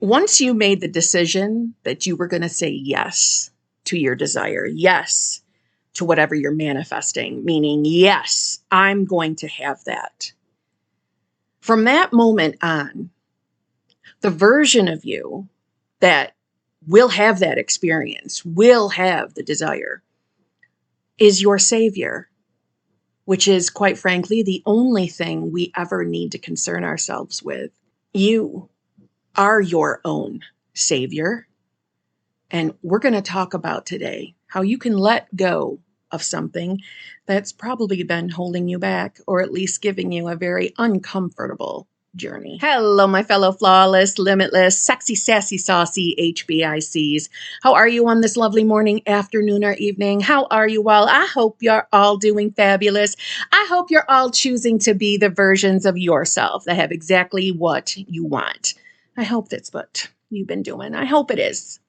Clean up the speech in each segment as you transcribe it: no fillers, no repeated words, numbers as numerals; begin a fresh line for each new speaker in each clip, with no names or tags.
Once you made the decision that you were going to say yes to your desire, yes to whatever you're manifesting, meaning, yes, I'm going to have that. From that moment on, the version of you that will have that experience, will have the desire, is your savior, which is, quite frankly, the only thing we ever need to concern ourselves with. You are your own savior. And we're going to talk about today how you can let go of something that's probably been holding you back, or at least giving you a very uncomfortable journey. Hello, my fellow flawless, limitless, sexy, sassy, saucy HBICs. How are you on this lovely morning, afternoon, or evening? How are you all? I hope you're all doing fabulous. I hope you're all choosing to be the versions of yourself that have exactly what you want. I hope that's what you've been doing. I hope it is.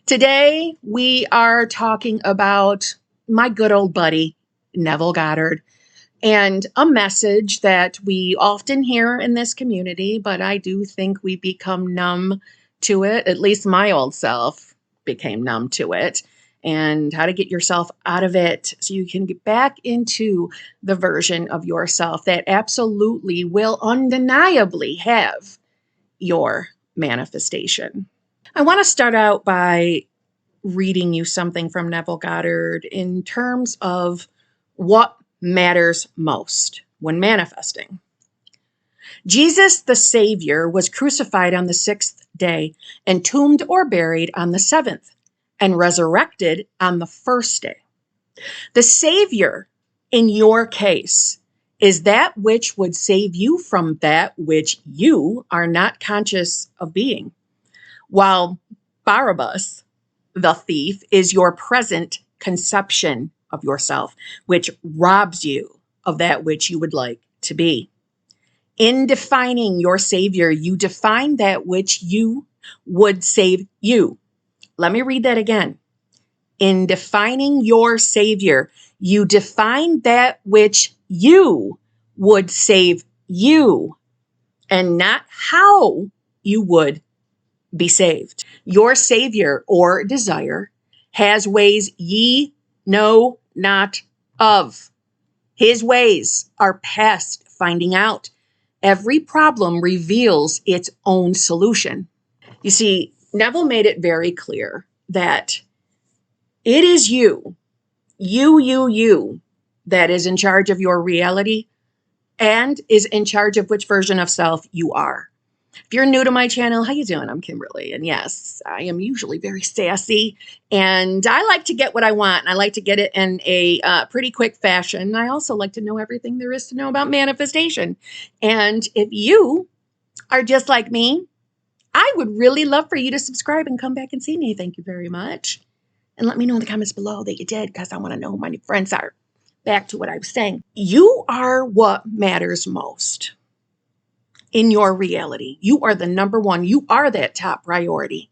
Today, we are talking about my good old buddy, Neville Goddard, and a message that we often hear in this community, but I do think we become numb to it. At least my old self became numb to it, and how to get yourself out of it so you can get back into the version of yourself that absolutely will undeniably have your manifestation. I want to start out by reading you something from Neville Goddard in terms of what matters most when manifesting. Jesus, the Savior, was crucified on the 6th day, entombed or buried on the 7th, and resurrected on the 1st day. The Savior, in your case, is that which would save you from that which you are not conscious of being, while Barabbas, the thief, is your present conception of yourself, which robs you of that which you would like to be. In defining your savior, you define that which you would save you. Let me read that again. In defining your savior, you define that which you would save you, and not how you would be saved. Your savior or desire has ways ye know not of. His ways are past finding out. Every problem reveals its own solution. You see, Neville made it very clear that it is you, that is in charge of your reality and is in charge of which version of self you are. If you're new to my channel, how you doing? I'm Kimberly, and yes, I am usually very sassy, and I like to get what I want, and I like to get it in a pretty quick fashion. I also like to know everything there is to know about manifestation, and if you are just like me, I would really love for you to subscribe and come back and see me. Thank you very much, and let me know in the comments below that you did, because I want to know who my new friends are. Back to what I was saying. You are what matters most in your reality. You are the number one. You are that top priority.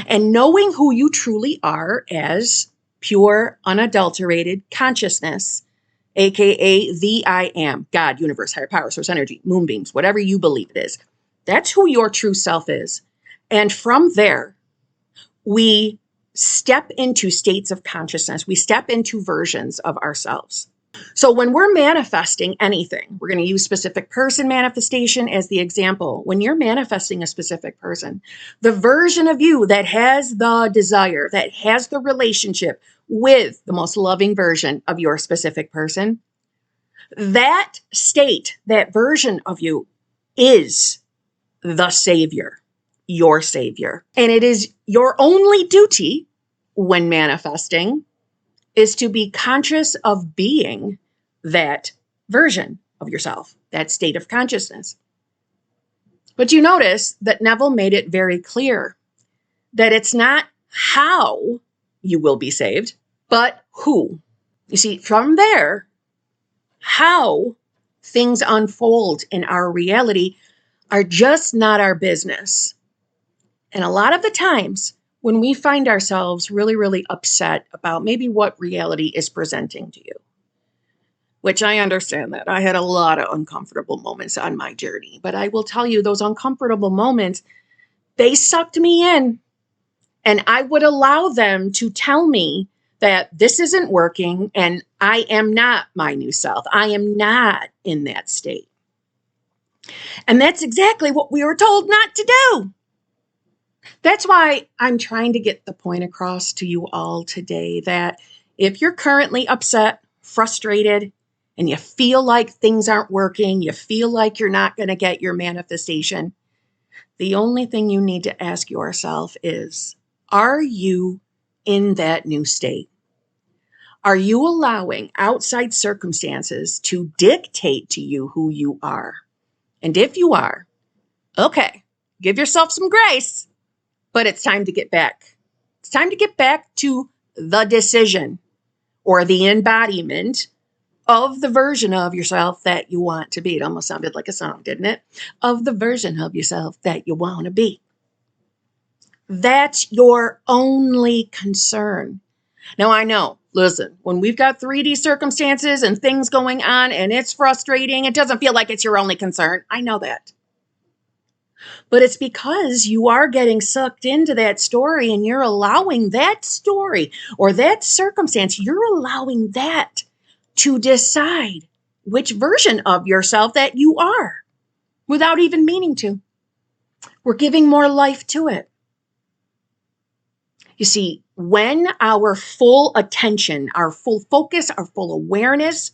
And knowing who you truly are as pure, unadulterated consciousness, aka the I am, God, universe, higher power, source energy, moonbeams, whatever you believe it is, that's who your true self is. And from there, we step into states of consciousness. We step into versions of ourselves. So when we're manifesting anything, we're going to use specific person manifestation as the example. When you're manifesting a specific person, the version of you that has the desire, that has the relationship with the most loving version of your specific person, that state, that version of you is the savior, your savior. And it is your only duty when manifesting is to be conscious of being that version of yourself, that state of consciousness. But you notice that Neville made it very clear that it's not how you will be saved, but who. You see, from there, how things unfold in our reality are just not our business. And a lot of the times, when we find ourselves really, really upset about maybe what reality is presenting to you, which I understand that I had a lot of uncomfortable moments on my journey, but I will tell you those uncomfortable moments they sucked me in, and I would allow them to tell me that this isn't working and I am not my new self. I am not in that state. And that's exactly what we were told not to do. That's why I'm trying to get the point across to you all today that if you're currently upset, frustrated, and you feel like things aren't working, you feel like you're not going to get your manifestation, the only thing you need to ask yourself is, are you in that new state? Are you allowing outside circumstances to dictate to you who you are? And if you are, okay, give yourself some grace, but it's time to get back. It's time to get back to the decision or the embodiment of the version of yourself that you want to be. It almost sounded like a song, didn't it? Of the version of yourself that you want to be. That's your only concern. Now, I know, listen, when we've got 3D circumstances and things going on and it's frustrating, it doesn't feel like it's your only concern. I know that. But it's because you are getting sucked into that story and you're allowing that story or that circumstance, you're allowing that to decide which version of yourself that you are without even meaning to. We're giving more life to it. You see, when our full attention, our full focus, our full awareness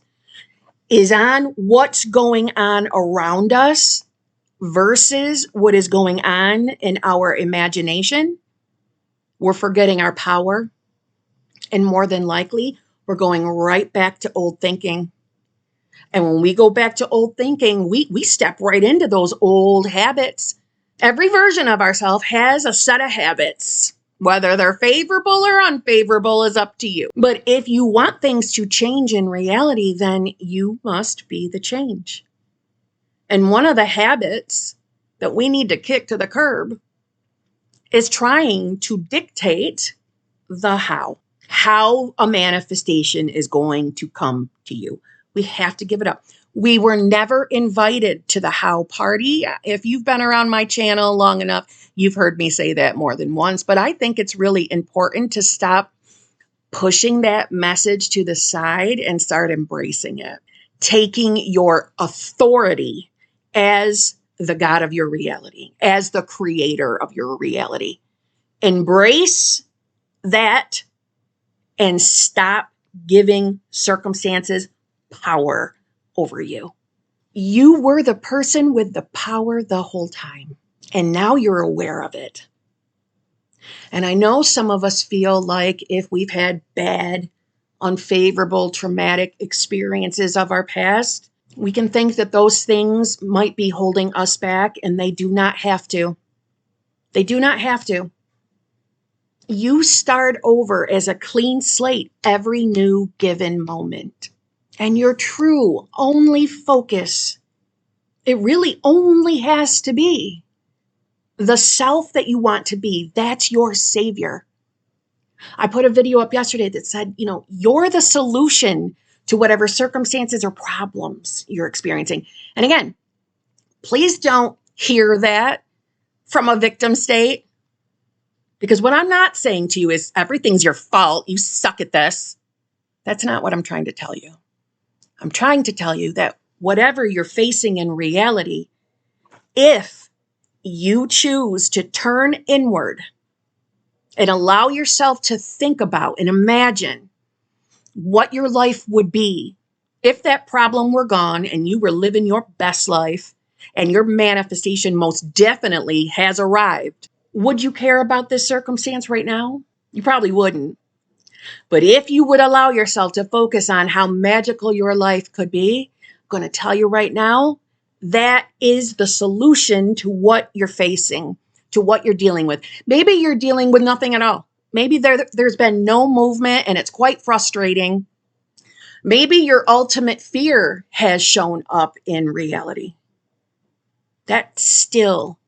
is on what's going on around us versus what is going on in our imagination, we're forgetting our power. And more than likely, we're going right back to old thinking. And when we go back to old thinking, we step right into those old habits. Every version of ourselves has a set of habits. Whether they're favorable or unfavorable is up to you. But if you want things to change in reality, then you must be the change. And one of the habits that we need to kick to the curb is trying to dictate the how a manifestation is going to come to you. We have to give it up. We were never invited to the how party. If you've been around my channel long enough, you've heard me say that more than once, but I think it's really important to stop pushing that message to the side and start embracing it. Taking your authority as the God of your reality, as the creator of your reality. Embrace that and stop giving circumstances power over you. You were the person with the power the whole time, and now you're aware of it. And I know some of us feel like if we've had bad, unfavorable, traumatic experiences of our past, we can think that those things might be holding us back, and they do not have to. They do not have to. You start over as a clean slate every new given moment. And your true only focus, it really only has to be the self that you want to be. That's your savior. I put a video up yesterday that said, you're the solution to whatever circumstances or problems you're experiencing. And again, please don't hear that from a victim state, because what I'm not saying to you is everything's your fault. You suck at this. That's not what I'm trying to tell you. I'm trying to tell you that whatever you're facing in reality, if you choose to turn inward and allow yourself to think about and imagine what your life would be if that problem were gone and you were living your best life and your manifestation most definitely has arrived, would you care about this circumstance right now? You probably wouldn't. But if you would allow yourself to focus on how magical your life could be, I'm going to tell you right now, that is the solution to what you're facing, to what you're dealing with. Maybe you're dealing with nothing at all. Maybe there's been no movement and it's quite frustrating. Maybe your ultimate fear has shown up in reality. That still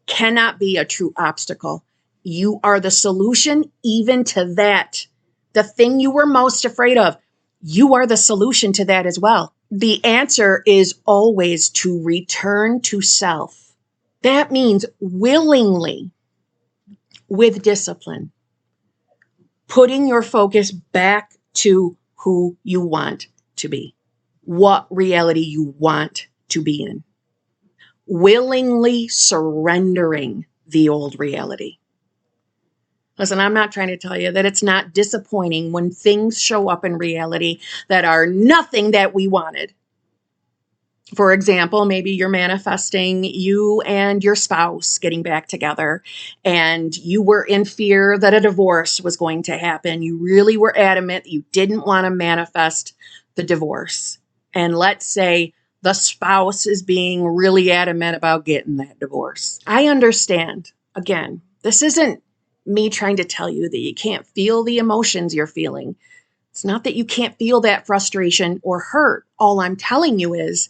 cannot be a true obstacle. You are the solution even to that. The thing you were most afraid of, you are the solution to that as well. The answer is always to return to self. That means willingly with discipline, putting your focus back to who you want to be, what reality you want to be in, willingly surrendering the old reality. Listen, I'm not trying to tell you that it's not disappointing when things show up in reality that are nothing that we wanted. For example, maybe you're manifesting you and your spouse getting back together, and you were in fear that a divorce was going to happen. You really were adamant that you didn't want to manifest the divorce. And let's say the spouse is being really adamant about getting that divorce. I understand. Again, this isn't me trying to tell you that you can't feel the emotions you're feeling. It's not that you can't feel that frustration or hurt. All I'm telling you is,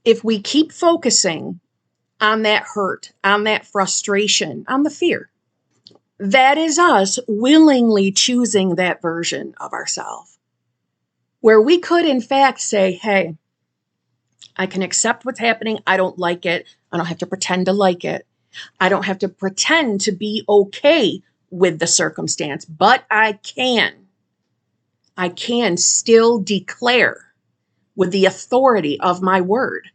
if we keep focusing on that hurt, on that frustration, on the fear, that is us willingly choosing that version of ourselves, where we could in fact say, hey, I can accept what's happening. I don't like it. I don't have to pretend to like it. I don't have to pretend to be okay with the circumstance, but I can still declare with the authority of my word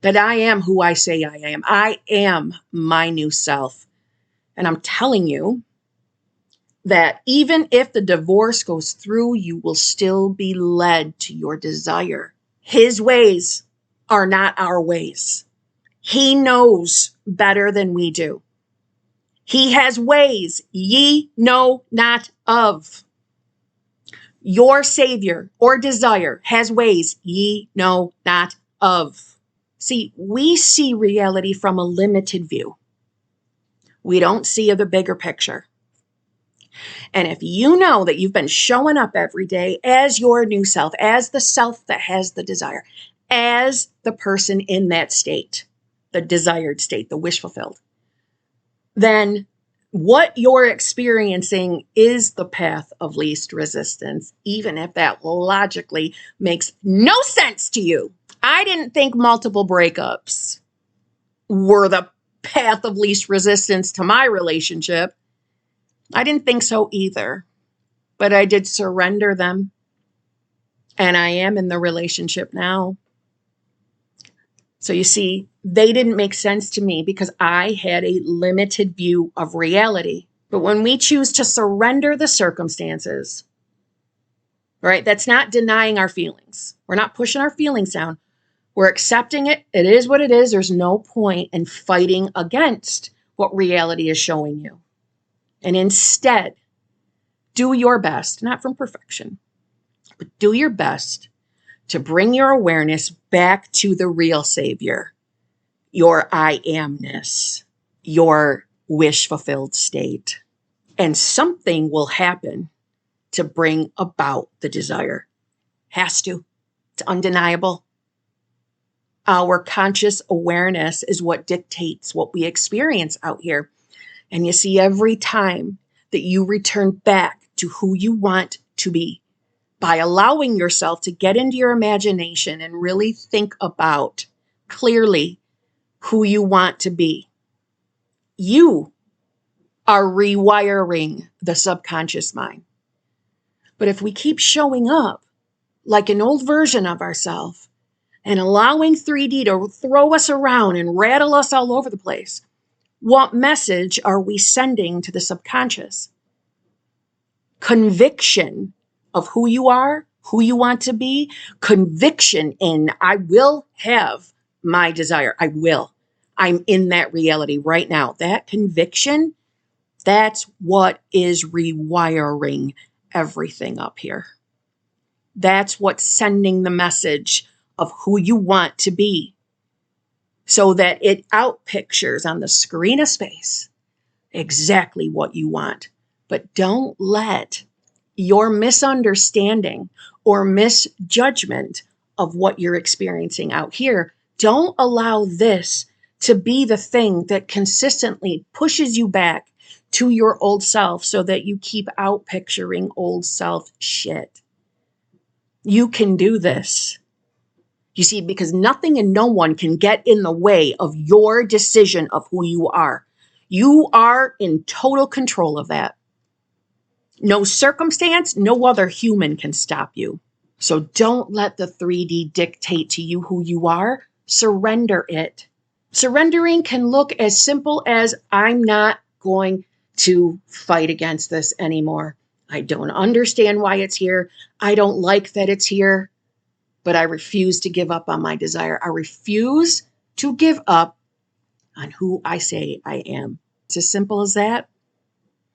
that I am who I say I am. I am my new self. And I'm telling you that even if the divorce goes through, you will still be led to your desire. His ways are not our ways. He knows better than we do. He has ways ye know not of. Your Savior or desire has ways ye know not of. See, we see reality from a limited view. We don't see the bigger picture. And if you know that you've been showing up every day as your new self, as the self that has the desire, as the person in that state, the desired state, the wish fulfilled, then what you're experiencing is the path of least resistance, even if that logically makes no sense to you. I didn't think multiple breakups were the path of least resistance to my relationship. I didn't think so either, but I did surrender them. And I am in the relationship now. So you see, they didn't make sense to me because I had a limited view of reality. But when we choose to surrender the circumstances, right, that's not denying our feelings. We're not pushing our feelings down. We're accepting it. It is what it is. There's no point in fighting against what reality is showing you. And instead, do your best, not from perfection, but do your best to bring your awareness back to the real Savior, your I amness, your wish fulfilled state. And something will happen to bring about the desire. Has to. It's undeniable. Our conscious awareness is what dictates what we experience out here. And you see, every time that you return back to who you want to be, by allowing yourself to get into your imagination and really think about clearly who you want to be, you are rewiring the subconscious mind. But if we keep showing up like an old version of ourselves and allowing 3D to throw us around and rattle us all over the place, what message are we sending to the subconscious? Conviction of who you are, who you want to be, conviction in I will have my desire. I will. I'm in that reality right now. That conviction, that's what is rewiring everything up here. That's what's sending the message of who you want to be so that it outpictures on the screen of space exactly what you want. But don't let your misunderstanding or misjudgment of what you're experiencing out here, don't allow this to be the thing that consistently pushes you back to your old self so that you keep out picturing old self shit. You can do this. You see, because nothing and no one can get in the way of your decision of who you are. You are in total control of that. No circumstance, no other human can stop you. So don't let the 3D dictate to you who you are. Surrender it. Surrendering can look as simple as, I'm not going to fight against this anymore. I don't understand why it's here. I don't like that it's here, but I refuse to give up on my desire. I refuse to give up on who I say I am. It's as simple as that.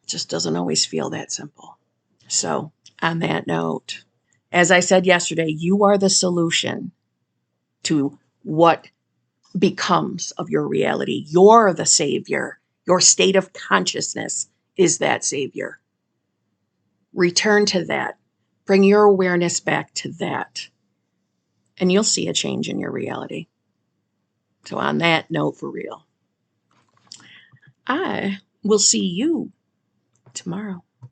It just doesn't always feel that simple. So on that note, as I said yesterday, you are the solution to what becomes of your reality. You're the savior. Your state of consciousness is that savior. Return to that. Bring your awareness back to that. And you'll see a change in your reality. So on that note, for real, I will see you tomorrow.